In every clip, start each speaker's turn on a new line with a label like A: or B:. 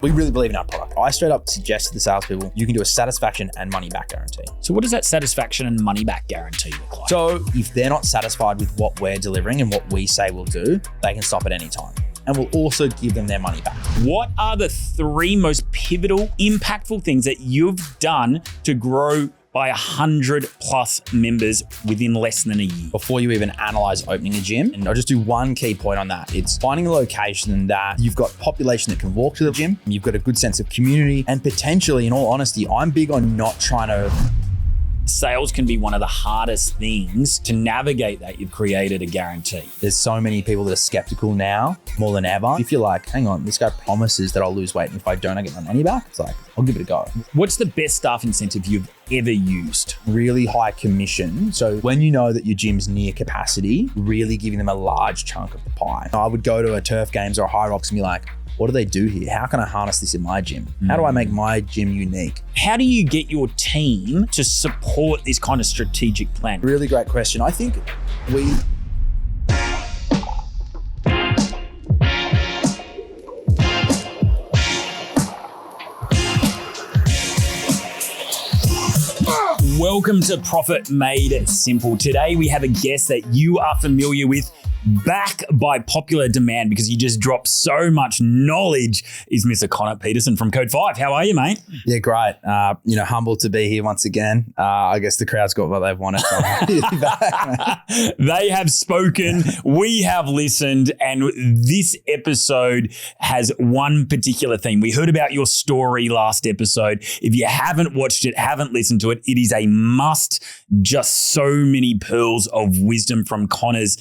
A: We really believe in our product. I straight up suggest to the salespeople, you can do a satisfaction and money back guarantee.
B: So what does that satisfaction and money back guarantee look like?
A: So if they're not satisfied with what we're delivering and what we say we'll do, they can stop at any time. And we'll also give them their money back.
B: What are the 3 most pivotal, impactful things that you've done to grow by 100+ members within less than a year?
A: Before you even analyze opening a gym, and I'll just do one key point on that. It's finding a location that you've got population that can walk to the gym, you've got a good sense of community, and potentially, in all honesty, I'm big on not trying to...
B: Sales can be one of the hardest things to navigate that. You've created a guarantee.
A: There's so many people that are skeptical now, more than ever. If you're like, hang on, this guy promises that I'll lose weight, and if I don't, I get my money back. It's like, I'll give it a go.
B: What's the best staff incentive you've ever used?
A: Really high commission. So when you know that your gym's near capacity, really giving them a large chunk of the pie. I would go to a Turf Games or a High Rocks and be like, what do they do here? How can I harness this in my gym? How do I make my gym unique?
B: How do you get your team to support this kind of strategic plan?
A: Really great question. I think we...
B: Welcome to Profit Made Simple. Today we have a guest that you are familiar with, back by popular demand because you just dropped so much knowledge, is Mr. Connor Petterssen from Code 5. How are you, mate?
A: Yeah, great. Humbled to be here once again. I guess the crowd's got what they've wanted. So
B: They have spoken, we have listened, and this episode has one particular theme. We heard about your story last episode. If you haven't watched it, haven't listened to it, it is a must. Just so many pearls of wisdom from Connor's,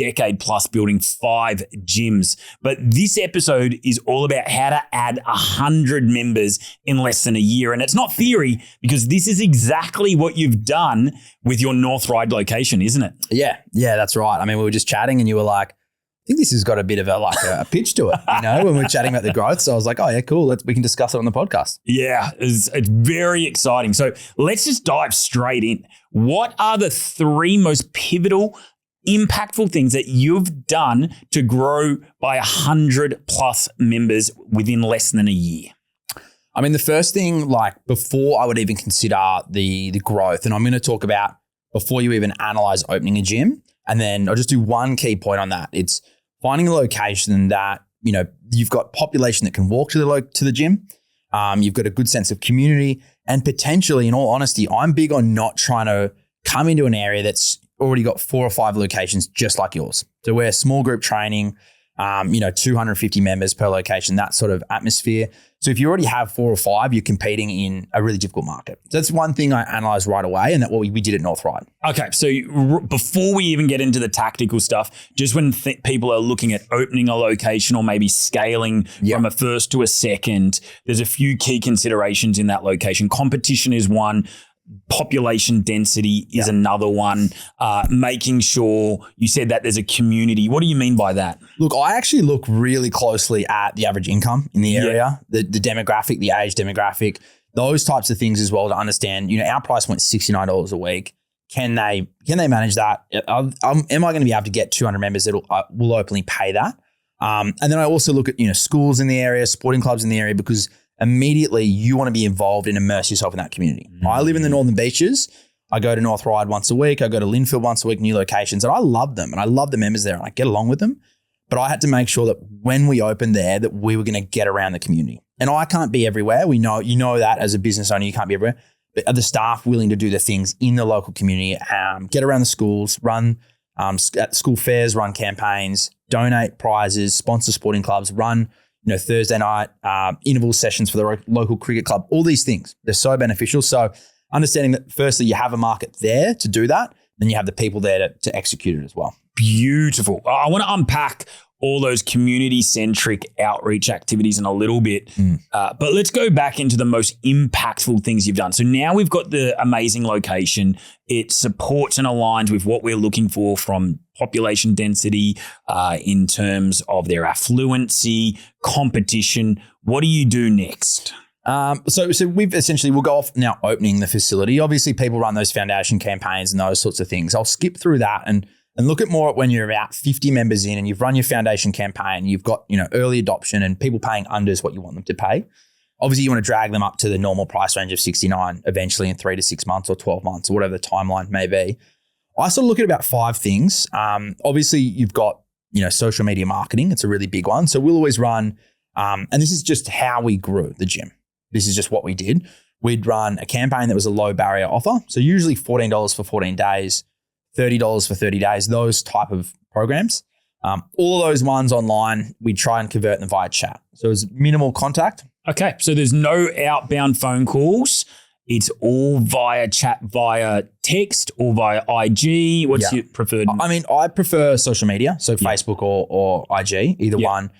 B: decade plus building 5 gyms. But this episode is all about how to add 100 members in less than a year. And it's not theory, because this is exactly what you've done with your North Ryde location, isn't it?
A: Yeah, that's right. I mean, we were just chatting and you were like, I think this has got a bit of a pitch to it, when we're chatting about the growth. So I was like, oh yeah, cool. We can discuss it on the podcast.
B: Yeah, it's very exciting. So let's just dive straight in. What are the 3 most pivotal, impactful things that you've done to grow by 100+ members within less than a year?
A: I mean, the first thing, before I would even consider the growth, and I'm going to talk about before you even analyze opening a gym, and then I'll just do one key point on that. It's finding a location that, you've got population that can walk to the gym. You've got a good sense of community, and potentially, in all honesty, I'm big on not trying to come into an area that's already got 4 or 5 locations just like yours. So we're small group training, 250 members per location, that sort of atmosphere. So if you already have 4 or 5, you're competing in a really difficult market. So that's one thing I analyzed right away, and that's what we did at North Ryde.
B: Okay, so before we even get into the tactical stuff, just when people are looking at opening a location or maybe scaling from a first to a second, there's a few key considerations in that location. Competition is one. Population density is another one. Making sure, you said that there's a community. What do you mean by that?
A: Look, I actually look really closely at the average income in the area, the demographic, the age demographic, those types of things as well to understand, our price point is $69 a week. Can they manage that? Am I going to be able to get 200 members that will openly pay that? And then I also look at, schools in the area, sporting clubs in the area, because immediately you want to be involved and immerse yourself in that community. I live in the Northern Beaches. I go to North Ryde once a week. I go to Linfield once a week, new locations, and I love them. And I love the members there and I get along with them. But I had to make sure that when we opened there that we were going to get around the community. And I can't be everywhere. We know, that as a business owner, you can't be everywhere. But are the staff willing to do the things in the local community, get around the schools, run at school fairs, run campaigns, donate prizes, sponsor sporting clubs, run Thursday night, interval sessions for the local cricket club, all these things, they're so beneficial. So understanding that firstly, you have a market there to do that, then you have the people there to execute it as well.
B: Beautiful. I want to unpack all those community-centric outreach activities in a little bit. But let's go back into the most impactful things you've done. So now we've got the amazing location. It supports and aligns with what we're looking for from population density in terms of their affluency, competition. What do you do next?
A: So we'll go off now opening the facility. Obviously, people run those foundation campaigns and those sorts of things. I'll skip through that and and look at more at when you're about 50 members in and you've run your foundation campaign, you've got, early adoption and people paying unders what you want them to pay. Obviously, you want to drag them up to the normal price range of $69 eventually in 3 to 6 months or 12 months or whatever the timeline may be. I sort of look at about 5 things. Obviously, you've got, social media marketing. It's a really big one. So we'll always run, and this is just how we grew the gym. This is just what we did. We'd run a campaign that was a low barrier offer. So usually $14 for 14 days, $30 for 30 days, those type of programs. All of those ones online, we try and convert them via chat. So it's minimal contact.
B: Okay, so there's no outbound phone calls. It's all via chat, via text or via IG. What's your preferred?
A: I mean, I prefer social media, so Facebook or IG, either one.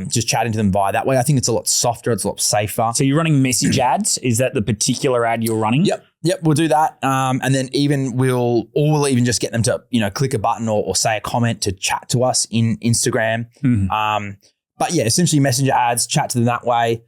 A: Just chatting to them via that way. I think it's a lot softer. It's a lot safer.
B: So you're running message ads? Is that the particular ad you're running?
A: Yep, we'll do that. And then we'll even just get them to, click a button or say a comment to chat to us in Instagram.
B: Mm-hmm.
A: But yeah, essentially messenger ads, chat to them that way.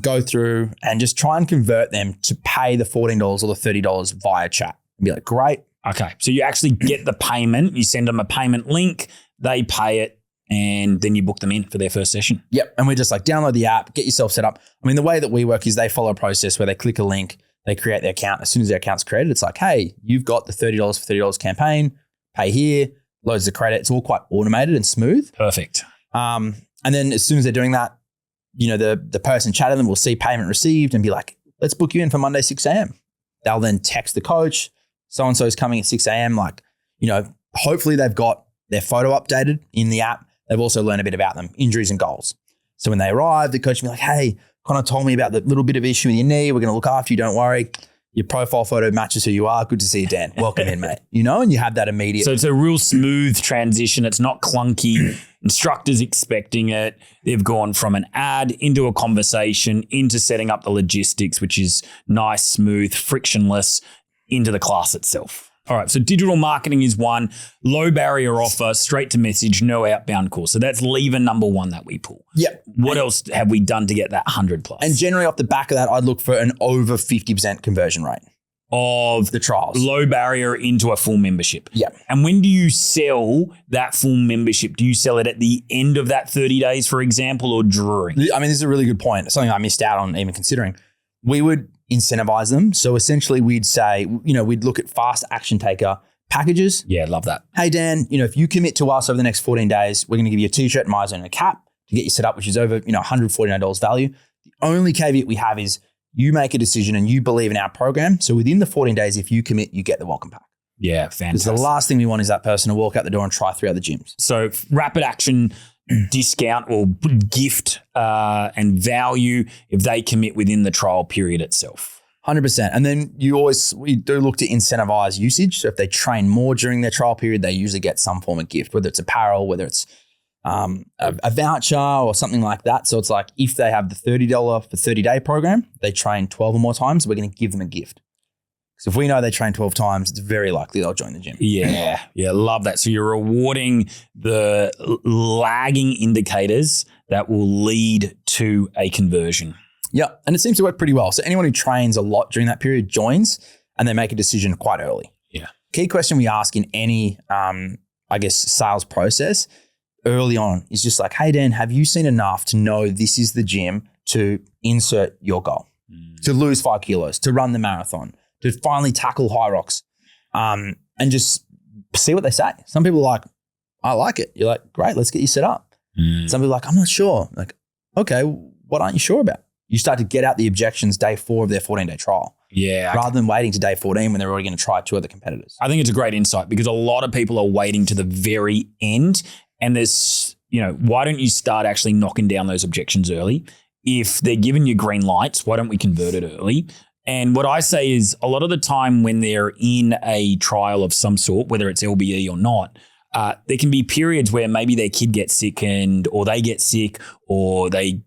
A: Go through and just try and convert them to pay the $14 or the $30 via chat. And be like, great.
B: Okay. So you actually get the payment. You send them a payment link. They pay it. And then you book them in for their first session.
A: Yep. And we're just like, download the app, get yourself set up. I mean, the way that we work is they follow a process where they click a link, they create their account. As soon as their account's created, it's like, hey, you've got the $30 for $30 campaign, pay here, loads of credit. It's all quite automated and smooth.
B: Perfect.
A: And then as soon as they're doing that, the person chatting them will see payment received and be like, let's book you in for Monday, 6 a.m. They'll then text the coach, so-and-so is coming at 6 a.m. Like, hopefully they've got their photo updated in the app. They've also learned a bit about them, injuries and goals. So when they arrive, the coach will be like, hey, Connor told me about the little bit of issue with your knee. We're going to look after you. Don't worry. Your profile photo matches who you are. Good to see you, Dan. Welcome in, mate. And you have that immediate.
B: So it's a real smooth transition. It's not clunky. Instructors expecting it. They've gone from an ad into a conversation, into setting up the logistics, which is nice, smooth, frictionless, into the class itself. All right, so digital marketing is one, low barrier offer, straight to message, no outbound call. So that's lever number one that we pull.
A: Yep.
B: What else have we done to get that 100 plus?
A: And generally off the back of that, I'd look for an over 50% conversion rate
B: of
A: the trials.
B: Low barrier into a full membership.
A: Yep.
B: And when do you sell that full membership? Do you sell it at the end of that 30 days, for example, or during?
A: I mean, this is a really good point. Something I missed out on even considering. We would incentivize them. So essentially we'd say, we'd look at fast action taker packages.
B: Yeah, love that.
A: Hey, Dan, if you commit to us over the next 14 days, we're going to give you a t-shirt, MyZone, and a cap to get you set up, which is over, $149 value. The only caveat we have is you make a decision and you believe in our program. So within the 14 days, if you commit, you get the welcome pack.
B: Yeah, fantastic.
A: Because the last thing we want is that person to walk out the door and try 3 other gyms.
B: So rapid action discount or gift and value if they commit within the trial period itself.
A: 100%. And then we do look to incentivize usage. So if they train more during their trial period, they usually get some form of gift, whether it's apparel, whether it's a voucher or something like that. So it's like if they have the $30 for 30-day program, they train 12 or more times, we're going to give them a gift. So if we know they train 12 times, it's very likely they'll join the gym.
B: Yeah, love that. So you're rewarding the lagging indicators that will lead to a conversion.
A: Yeah, and it seems to work pretty well. So anyone who trains a lot during that period joins and they make a decision quite early.
B: Yeah.
A: Key question we ask in any, sales process early on is just like, hey, Dan, have you seen enough to know this is the gym to insert your goal, to lose 5 kilos, to run the marathon, to finally tackle high rocks, and just see what they say. Some people are like, I like it. You're like, great, let's get you set up. Some people are like, I'm not sure. Like, okay, what aren't you sure about? You start to get out the objections day 4 of their 14-day trial.
B: Yeah.
A: Rather than waiting to day 14 when they're already going to try 2 other competitors.
B: I think it's a great insight because a lot of people are waiting to the very end. And there's, why don't you start actually knocking down those objections early? If they're giving you green lights, why don't we convert it early? And what I say is a lot of the time when they're in a trial of some sort, whether it's LBE or not, there can be periods where maybe their kid gets sick or they get sick or they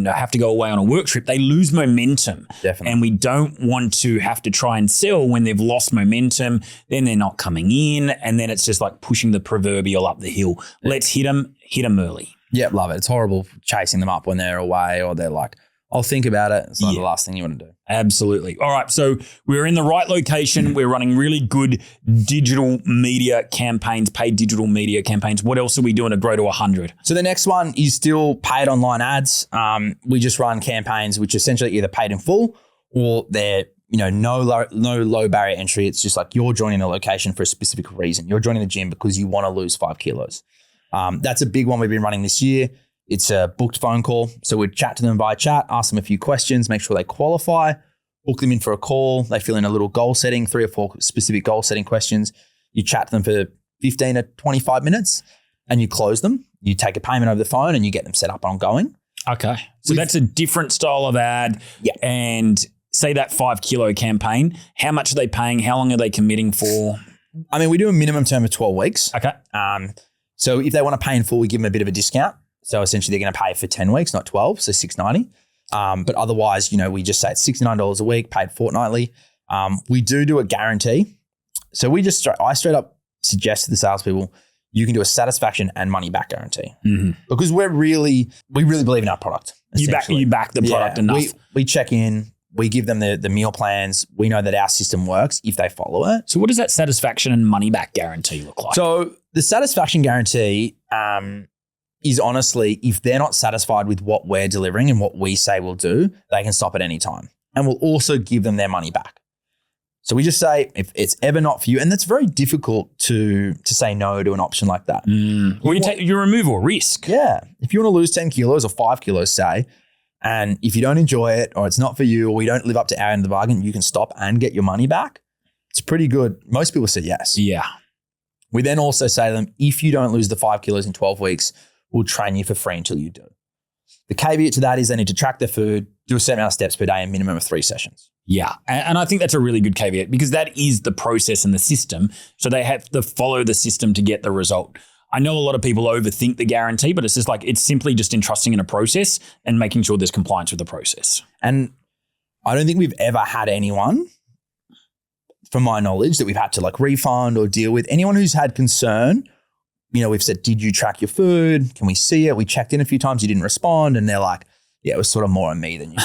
B: have to go away on a work trip. They lose momentum.
A: Definitely.
B: And we don't want to have to try and sell when they've lost momentum. Then they're not coming in. And then it's just like pushing the proverbial up the hill. Let's hit them early.
A: Yeah, love it. It's horrible chasing them up when they're away or they're like I'll think about it. It's not the last thing you want to do.
B: Absolutely. All right. So we're in the right location. We're running really good digital media campaigns, paid digital media campaigns. What else are we doing to grow to 100?
A: So the next one is still paid online ads. We just run campaigns which essentially either paid in full or they're no low barrier entry. It's just like you're joining a location for a specific reason. You're joining the gym because you want to lose 5 kilos. That's a big one we've been running this year. It's a booked phone call. So we'd chat to them via chat, ask them a few questions, make sure they qualify, book them in for a call. They fill in a little goal setting, 3 or 4 specific goal setting questions. You chat to them for 15 to 25 minutes and you close them. You take a payment over the phone and you get them set up ongoing.
B: Okay. So that's a different style of ad.
A: Yeah.
B: And say that 5 kilo campaign, how much are they paying? How long are they committing for?
A: I mean, we do a minimum term of 12 weeks.
B: Okay.
A: So if they want to pay in full, we give them a bit of a discount. So essentially they're going to pay for 10 weeks, not 12, so $690. But otherwise, we just say it's $69 a week, paid fortnightly. We do a guarantee. So I straight up suggest to the salespeople, you can do a satisfaction and money back guarantee because we really believe in our product.
B: You back the product enough.
A: We check in, we give them the meal plans. We know that our system works if they follow it.
B: So what does that satisfaction and money back guarantee look like?
A: So the satisfaction guarantee is honestly, if they're not satisfied with what we're delivering and what we say we'll do, they can stop at any time. And we'll also give them their money back. So we just say, if it's ever not for you, and that's very difficult to say no to an option like that.
B: Well, you remove a risk.
A: Yeah. If you want to lose 10 kilos or 5 kilos, say, and if you don't enjoy it or it's not for you or we don't live up to our end of the bargain, you can stop and get your money back. It's pretty good. Most people say yes.
B: Yeah.
A: We then also say to them, if you don't lose the 5 kilos in 12 weeks, we'll train you for free until you do. The caveat to that is they need to track their food, do a certain amount of steps per day, a minimum of 3 sessions.
B: Yeah. And I think that's a really good caveat because that is the process and the system. So they have to follow the system to get the result. I know a lot of people overthink the guarantee, but it's just like, it's simply just entrusting in a process and making sure there's compliance with the process.
A: And I don't think we've ever had anyone, from my knowledge, that we've had to like refund or deal with. Anyone who's had concern, we've said, did you track your food? Can we see it? We checked in a few times, you didn't respond. And they're like, yeah, it was sort of more on me than you.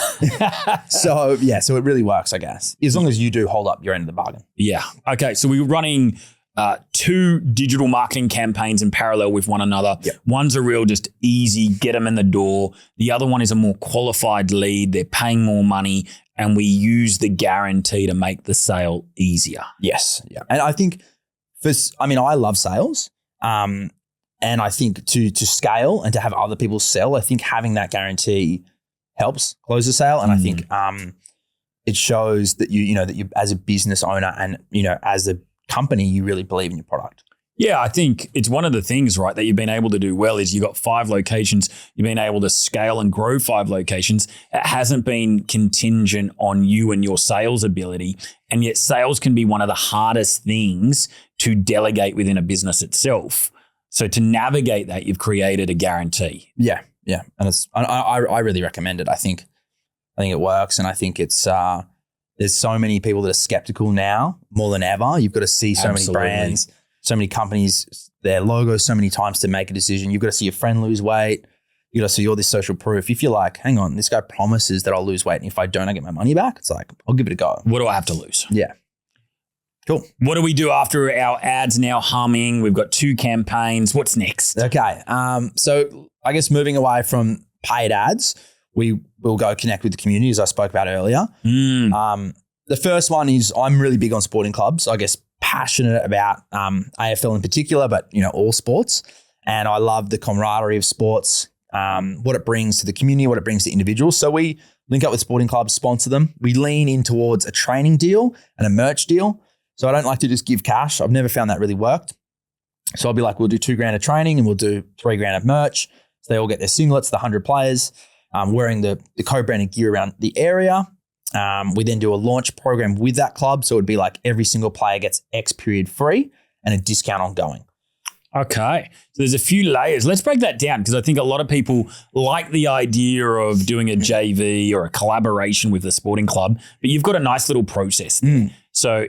A: So it really works, I guess, as long as you do hold up your end of the bargain.
B: Yeah. Okay. So we're running 2 digital marketing campaigns in parallel with one another.
A: Yep.
B: One's a real just easy, get them in the door. The other one is a more qualified lead. They're paying more money and we use the guarantee to make the sale easier.
A: Yes. Yeah. And I think I love sales. And I think to scale and to have other people sell, I think having that guarantee helps close the sale. And I think it shows that you as a business owner and as a company, you really believe in your product.
B: Yeah, I think it's one of the things, right, that you've been able to do well is you've got 5 locations. You've been able to scale and grow 5 locations. It hasn't been contingent on you and your sales ability. And yet sales can be one of the hardest things to delegate within a business itself. So to navigate that, you've created a guarantee.
A: Yeah. Yeah. And I really recommend it. I think it works. And I think it's, there's so many people that are skeptical now more than ever. You've got to see so many brands, so many companies, their logos so many times to make a decision. You've got to see your friend lose weight. You got to see all this social proof. If you're like, hang on, this guy promises that I'll lose weight. And if I don't, I get my money back. It's like, I'll give it a go.
B: What do I have to lose?
A: Yeah. Cool.
B: What do we do after our ads now humming? We've got 2 campaigns. What's next?
A: Okay. So I guess moving away from paid ads, we will go connect with the community as I spoke about earlier. The first one is I'm really big on sporting clubs. I guess passionate about AFL in particular, but all sports. And I love the camaraderie of sports, what it brings to the community, what it brings to individuals. So we link up with sporting clubs, sponsor them. We lean in towards a training deal and a merch deal. So I don't like to just give cash. I've never found that really worked. So I'll be like, we'll do $2,000 of training and we'll do $3,000 of merch. So they all get their singlets, the 100 players, wearing the co-branded gear around the area. We then do a launch program with that club. So it'd be like every single player gets X period free and a discount ongoing.
B: Okay. So there's a few layers. Let's break that down because I think a lot of people like the idea of doing a JV or a collaboration with a sporting club, but you've got a nice little process there. So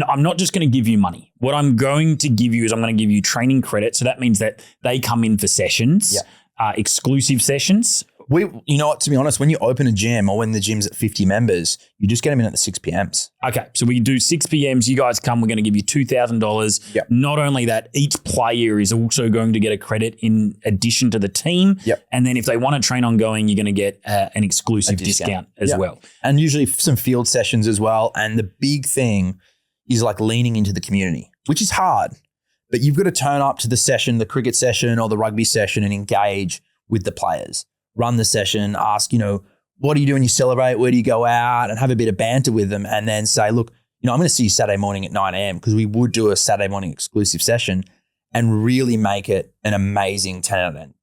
B: I'm not just going to give you money. What I'm going to give you is I'm going to give you training credit. So that means that they come in for sessions, exclusive sessions
A: You know what, to be honest, when you open a gym or when the gym's at 50 members, you just get them in at the 6 p.m s.
B: Okay, so we do 6 p.m s. You guys come, we're going to give you $2,000.
A: Yep.
B: Not only that, each player is also going to get a credit in addition to the team.
A: Yep.
B: And then if they want to train ongoing, you're going to get an exclusive discount as well.
A: And usually some field sessions as well. And the big thing is like leaning into the community, which is hard. But you've got to turn up to the session, the cricket session or the rugby session, and engage with the players. Run the session, ask, what do you do when you celebrate? Where do you go out? And have a bit of banter with them, and then say, look, I'm going to see you Saturday morning at 9 a.m. because we would do a Saturday morning exclusive session and really make it an amazing 10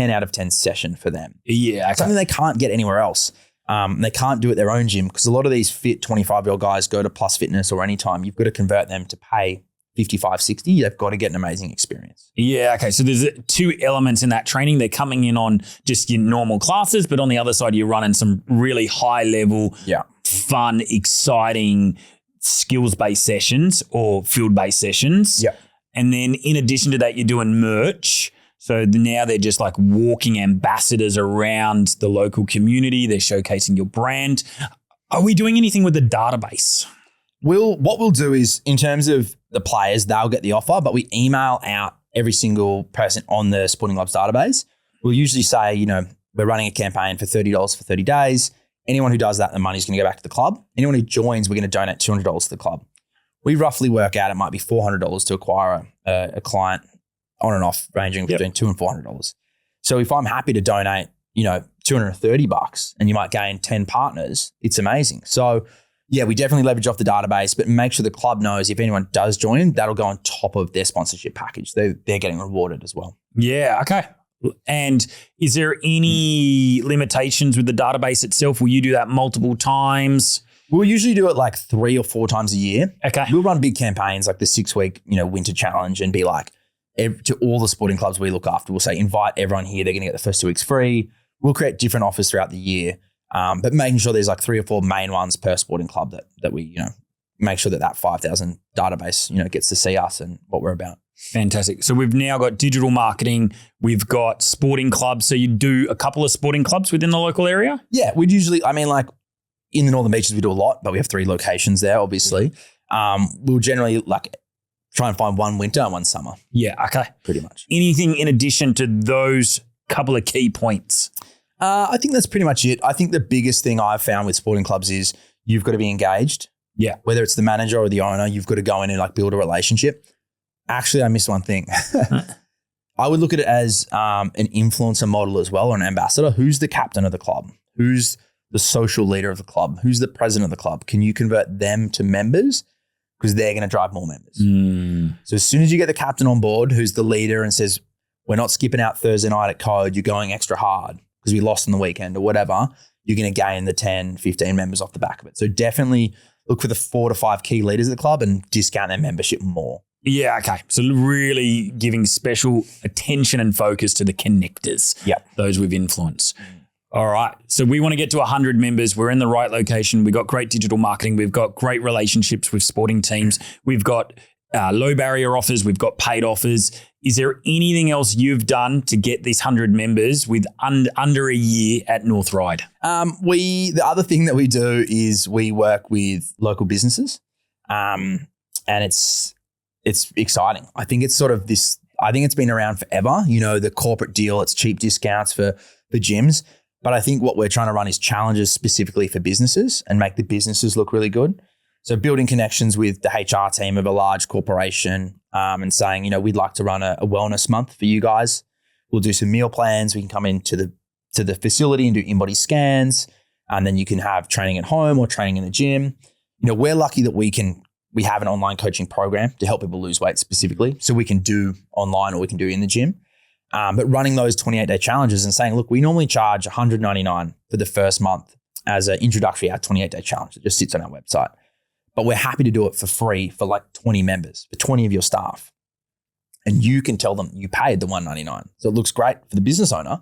A: out of 10 session for them.
B: Yeah. Okay.
A: Something they can't get anywhere else. They can't do it their own gym because a lot of these fit 25-year-old guys go to Plus Fitness or Anytime. You've got to convert them to pay 55, 60, they've got to get an amazing experience.
B: Yeah, okay. So there's two elements in that training. They're coming in on just your normal classes, but on the other side, you're running some really high level, fun, exciting skills-based sessions or field-based sessions.
A: Yeah.
B: And then in addition to that, you're doing merch. So now they're just like walking ambassadors around the local community. They're showcasing your brand. Are we doing anything with the database?
A: What we'll do is, in terms of the players, they'll get the offer, but we email out every single person on the Sporting Clubs database. We'll usually say, we're running a campaign for $30 for 30 days. Anyone who does that, the money's going to go back to the club. Anyone who joins, we're going to donate $200 to the club. We roughly work out it might be $400 to acquire a client on and off, ranging between $200 and $400. So if I'm happy to donate, $230 and you might gain 10 partners, it's amazing. So yeah, we definitely leverage off the database, but make sure the club knows if anyone does join, that'll go on top of their sponsorship package. They're getting rewarded as well.
B: Yeah, okay. And is there any limitations with the database itself? Will you do that multiple times?
A: We'll usually do it like 3 or 4 times a year.
B: Okay.
A: We'll run big campaigns like the 6-week, winter challenge and be like, to all the sporting clubs we look after, we'll say, invite everyone here. They're going to get the first 2 weeks free. We'll create different offers throughout the year. But making sure there's like 3 or 4 main ones per sporting club that we, make sure that 5,000 database, gets to see us and what we're about.
B: Fantastic. So we've now got digital marketing. We've got sporting clubs. So you do a couple of sporting clubs within the local area?
A: Yeah, we'd usually, like in the Northern Beaches, we do a lot, but we have 3 locations there, obviously. We'll generally try and find one winter and one summer.
B: Yeah. Okay.
A: Pretty much.
B: Anything in addition to those couple of key points?
A: I think that's pretty much it. I think the biggest thing I've found with sporting clubs is you've got to be engaged.
B: Yeah.
A: Whether it's the manager or the owner, you've got to go in and build a relationship. Actually, I missed one thing. I would look at it as an influencer model as well, or an ambassador. Who's the captain of the club? Who's the social leader of the club? Who's the president of the club? Can you convert them to members? Because they're going to drive more members. So as soon as you get the captain on board, who's the leader and says, we're not skipping out Thursday night at Code, you're going extra hard because we lost on the weekend or whatever, you're going to gain the 10, 15 members off the back of it. So definitely look for the 4 to 5 key leaders of the club and discount their membership more.
B: Yeah, okay. So really giving special attention and focus to the connectors, those with influence. All right. So we want to get to 100 members. We're in the right location. We've got great digital marketing. We've got great relationships with sporting teams. We've got low barrier offers. We've got paid offers. Is there anything else you've done to get these 100 members with under a year at North Ryde?
A: The other thing that we do is we work with local businesses, and it's exciting. I think it's sort of this. I think it's been around forever. The corporate deal. It's cheap discounts for gyms, but I think what we're trying to run is challenges specifically for businesses and make the businesses look really good. So building connections with the HR team of a large corporation and saying, we'd like to run a wellness month for you guys. We'll do some meal plans. We can come into the facility and do in-body scans, and then you can have training at home or training in the gym. We're lucky that we have an online coaching program to help people lose weight specifically. So we can do online or we can do in the gym. But running those 28-day challenges and saying, look, we normally charge $199 for the first month as an introductory our 28-day challenge that just sits on our website. But we're happy to do it for free for 20 members, for 20 of your staff. And you can tell them you paid the $199. So it looks great for the business owner.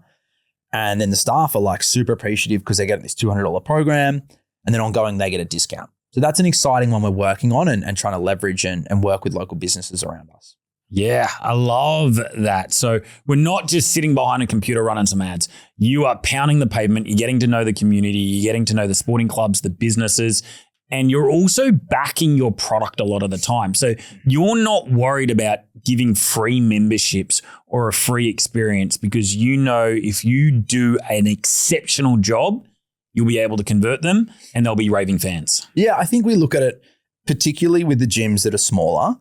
A: And then the staff are super appreciative because they get this $200 program, and then ongoing they get a discount. So that's an exciting one we're working on and trying to leverage and work with local businesses around us.
B: Yeah, I love that. So we're not just sitting behind a computer running some ads. You are pounding the pavement. You're getting to know the community. You're getting to know the sporting clubs, the businesses, and you're also backing your product a lot of the time. So you're not worried about giving free memberships or a free experience because you know if you do an exceptional job, you'll be able to convert them and they'll be raving fans.
A: Yeah, I think we look at it particularly with the gyms that are smaller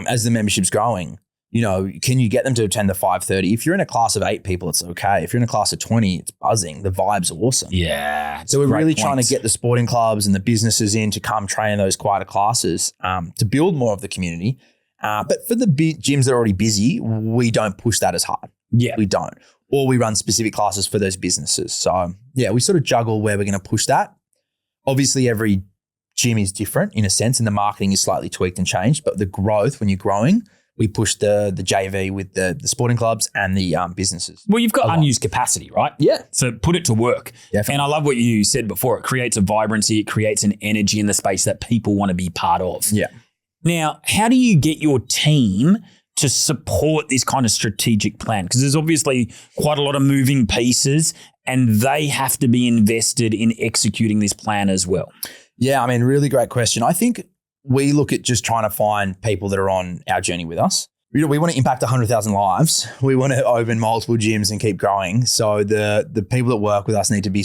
A: as the membership's growing. You know, can you get them to attend the 5:30? If you're in a class of 8 people, it's okay. If you're in a class of 20, it's buzzing. The vibe's awesome.
B: Yeah.
A: So we're really trying to get the sporting clubs and the businesses in to come train in those quieter classes to build more of the community. But for the gyms that are already busy, we don't push that as hard.
B: Yeah.
A: We don't. Or we run specific classes for those businesses. So yeah, we sort of juggle where we're going to push that. Obviously, every gym is different in a sense and the marketing is slightly tweaked and changed. But the growth, when you're growing, we push the JV with the sporting clubs and the businesses.
B: Well, you've got unused capacity, right?
A: Yeah.
B: So put it to work.
A: Definitely.
B: And I love what you said before. It creates a vibrancy. It creates an energy in the space that people want to be part of.
A: Yeah.
B: Now, how do you get your team to support this kind of strategic plan? Because there's obviously quite a lot of moving pieces and they have to be invested in executing this plan as well.
A: Yeah, I mean, really great question. I think we look at just trying to find people that are on our journey with us. We want to impact 100,000 lives. We want to open multiple gyms and keep growing. So the people that work with us need to be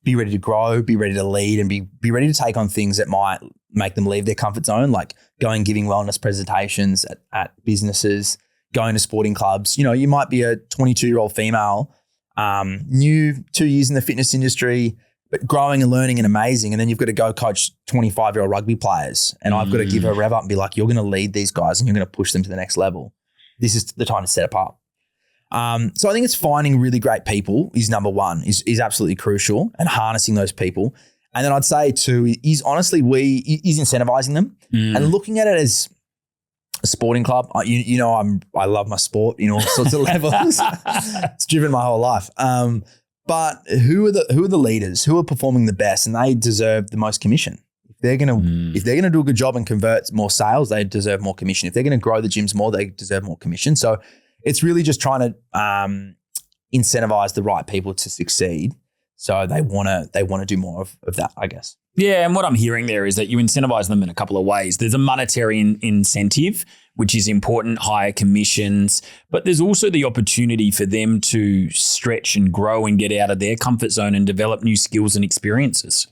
A: be ready to grow, be ready to lead, and be ready to take on things that might make them leave their comfort zone, like giving wellness presentations at businesses, going to sporting clubs. You know, you might be a 22-year-old female, new 2 years in the fitness industry, but growing and learning and amazing. And then you've got to go coach 25-year-old rugby players. And I've got to give her a rev up and be like, you're going to lead these guys and you're going to push them to the next level. This is the time to step up. So I think it's finding really great people is number one, is absolutely crucial, and harnessing those people. And then I'd say too, is honestly, is incentivizing them and looking at it as a sporting club. I love my sport in all sorts of levels. It's driven my whole life. But who are the leaders? Who are performing the best, and they deserve the most commission. If they're gonna do a good job and convert more sales, they deserve more commission. If they're gonna grow the gyms more, they deserve more commission. So it's really just trying to incentivize the right people to succeed. So they wanna do more of that, I guess.
B: Yeah, and what I'm hearing there is that you incentivize them in a couple of ways. There's a monetary incentive, which is important, higher commissions, but there's also the opportunity for them to stretch and grow and get out of their comfort zone and develop new skills and experiences.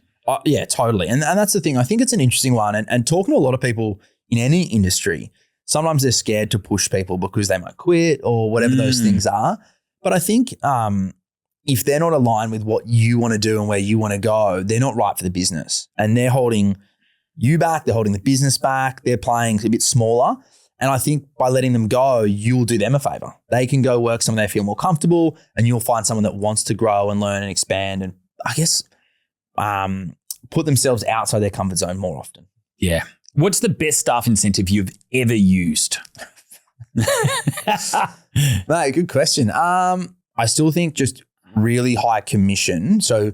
A: Yeah, totally. And that's the thing. I think it's an interesting one. And talking to a lot of people in any industry, sometimes they're scared to push people because they might quit or whatever those things are. But I think if they're not aligned with what you want to do and where you want to go, they're not right for the business. And they're holding you back. They're holding the business back. They're playing a bit smaller. And I think by letting them go, you'll do them a favor. They can go work somewhere they feel more comfortable, and you'll find someone that wants to grow and learn and expand and, I guess, put themselves outside their comfort zone more often.
B: Yeah. What's the best staff incentive you've ever used?
A: Mate, good question. I still think just really high commission. So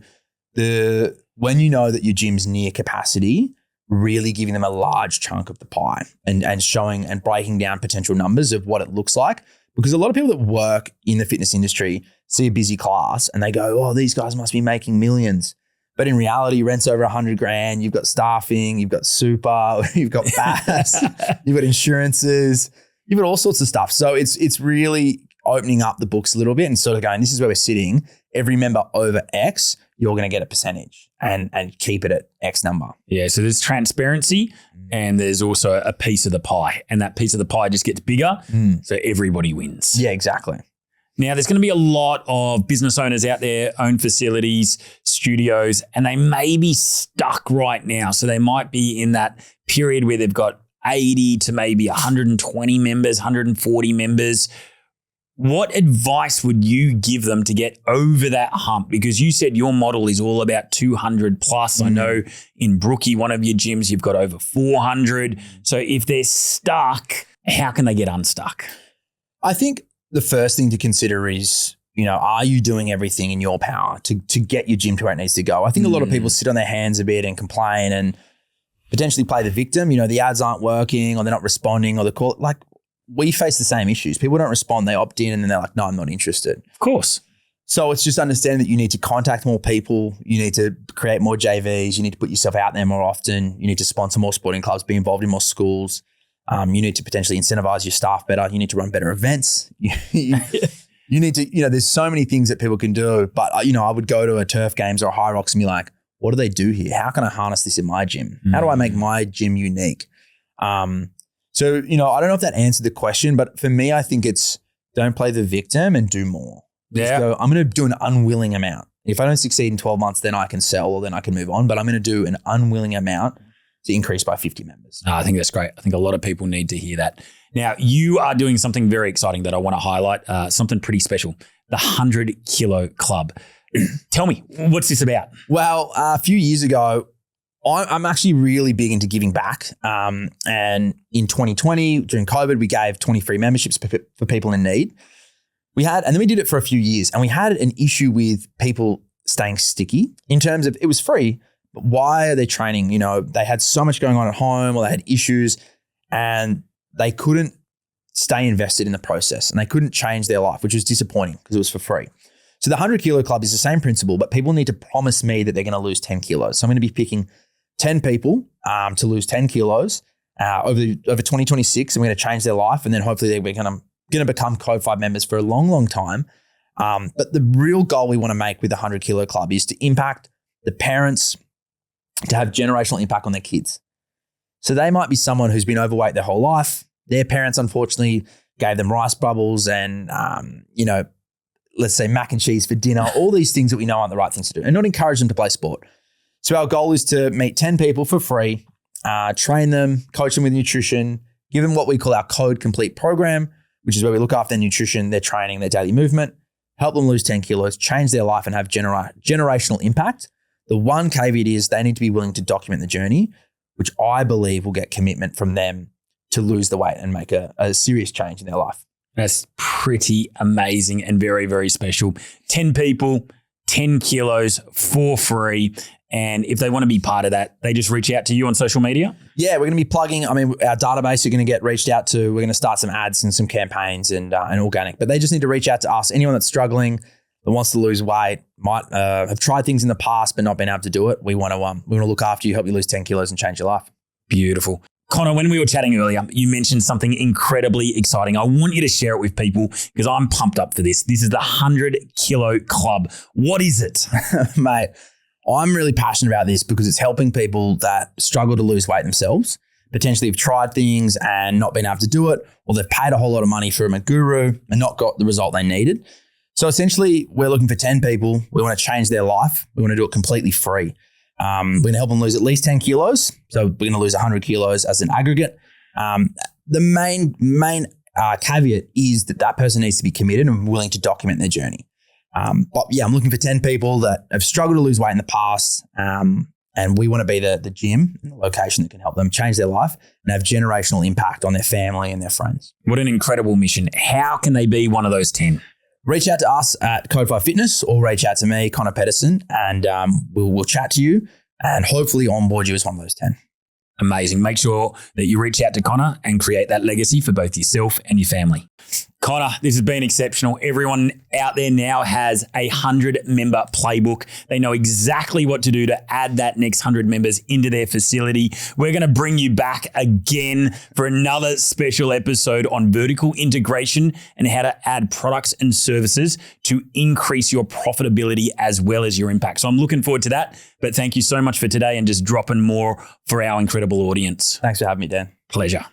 A: when you know that your gym's near capacity, really giving them a large chunk of the pie and showing and breaking down potential numbers of what it looks like. Because a lot of people that work in the fitness industry see a busy class and they go, oh, these guys must be making millions. But in reality, rent's over $100,000. You've got staffing, you've got super, you've got BAS, you've got insurances, you've got all sorts of stuff. So it's really opening up the books a little bit and sort of going, this is where we're sitting. Every member over X, you're going to get a percentage and keep it at X number.
B: Yeah, so there's transparency and there's also a piece of the pie, and that piece of the pie just gets bigger, so everybody wins.
A: Yeah, exactly.
B: Now, there's going to be a lot of business owners out there, own facilities, studios, and they may be stuck right now. So they might be in that period where they've got 80 to maybe 120 members, 140 members. What advice would you give them to get over that hump? Because you said your model is all about 200 plus. I know in Brookie, one of your gyms, you've got over 400. So if they're stuck, how can they get unstuck?
A: I think the first thing to consider is, are you doing everything in your power to get your gym to where it needs to go? I think a lot of people sit on their hands a bit and complain and potentially play the victim. The ads aren't working or they're not responding or the call. Like, we face the same issues. People don't respond. They opt in and then they're like, no, I'm not interested.
B: Of course.
A: So it's just understanding that you need to contact more people. You need to create more JVs. You need to put yourself out there more often. You need to sponsor more sporting clubs, be involved in more schools. You need to potentially incentivize your staff better. You need to run better events. You need to, there's so many things that people can do. But, I would go to a turf games or a High Rocks and be like, what do they do here? How can I harness this in my gym? How do I make my gym unique? So, I don't know if that answered the question, but for me, I think it's don't play the victim and do more. Just go, I'm going to do an unwilling amount. If I don't succeed in 12 months, then I can sell or then I can move on. But I'm going to do an unwilling amount to increase by 50 members.
B: I think that's great. I think a lot of people need to hear that. Now, you are doing something very exciting that I want to highlight, something pretty special, the 100 Kilo Club. Tell me, what's this about?
A: Well, a few years ago, I'm actually really big into giving back. And in 2020, during COVID, we gave 20 free memberships for people in need. And then we did it for a few years, and we had an issue with people staying sticky in terms of it was free, but why are they training? They had so much going on at home or they had issues and they couldn't stay invested in the process and they couldn't change their life, which was disappointing because it was for free. So the 100 Kilo Club is the same principle, but people need to promise me that they're going to lose 10 kilos. So I'm going to be picking 10 people to lose 10 kilos over 2026, and we're going to change their life, and then hopefully they're going to become Code 5 members for a long, long time. But the real goal we want to make with the 100 Kilo Club is to impact the parents, to have generational impact on their kids. So they might be someone who's been overweight their whole life. Their parents, unfortunately, gave them rice bubbles and, let's say mac and cheese for dinner, all these things that we know aren't the right things to do, and not encourage them to play sport. So our goal is to meet 10 people for free, train them, coach them with nutrition, give them what we call our Code Complete program, which is where we look after their nutrition, their training, their daily movement, help them lose 10 kilos, change their life and have generational impact. The one caveat is they need to be willing to document the journey, which I believe will get commitment from them to lose the weight and make a serious change in their life.
B: That's pretty amazing and very, very special. 10 people, 10 kilos for free. And if they want to be part of that, they just reach out to you on social media?
A: Yeah, we're going to be plugging. Our database are going to get reached out to. We're going to start some ads and some campaigns and organic. But they just need to reach out to us. Anyone that's struggling, that wants to lose weight, might have tried things in the past but not been able to do it. We want to look after you, help you lose 10 kilos and change your life.
B: Beautiful. Connor, when we were chatting earlier, you mentioned something incredibly exciting. I want you to share it with people because I'm pumped up for this. This is the 100 Kilo Club. What is it?
A: Mate, I'm really passionate about this because it's helping people that struggle to lose weight themselves, potentially have tried things and not been able to do it, or they've paid a whole lot of money for a guru and not got the result they needed. So essentially, we're looking for 10 people. We want to change their life. We want to do it completely free. We're going to help them lose at least 10 kilos. So we're going to lose 100 kilos as an aggregate. The main caveat is that person needs to be committed and willing to document their journey. But yeah, I'm looking for 10 people that have struggled to lose weight in the past. And we want to be the gym and the location that can help them change their life and have generational impact on their family and their friends.
B: What an incredible mission. How can they be one of those 10?
A: Reach out to us at Code 5 Fitness or reach out to me, Connor Petterssen, and we'll chat to you and hopefully onboard you as one of those 10.
B: Amazing. Make sure that you reach out to Connor and create that legacy for both yourself and your family. Connor, this has been exceptional. Everyone out there now has a 100-member playbook. They know exactly what to do to add that next 100 members into their facility. We're going to bring you back again for another special episode on vertical integration and how to add products and services to increase your profitability as well as your impact. So I'm looking forward to that. But thank you so much for today and just dropping more for our incredible audience.
A: Thanks for having me, Dan.
B: Pleasure.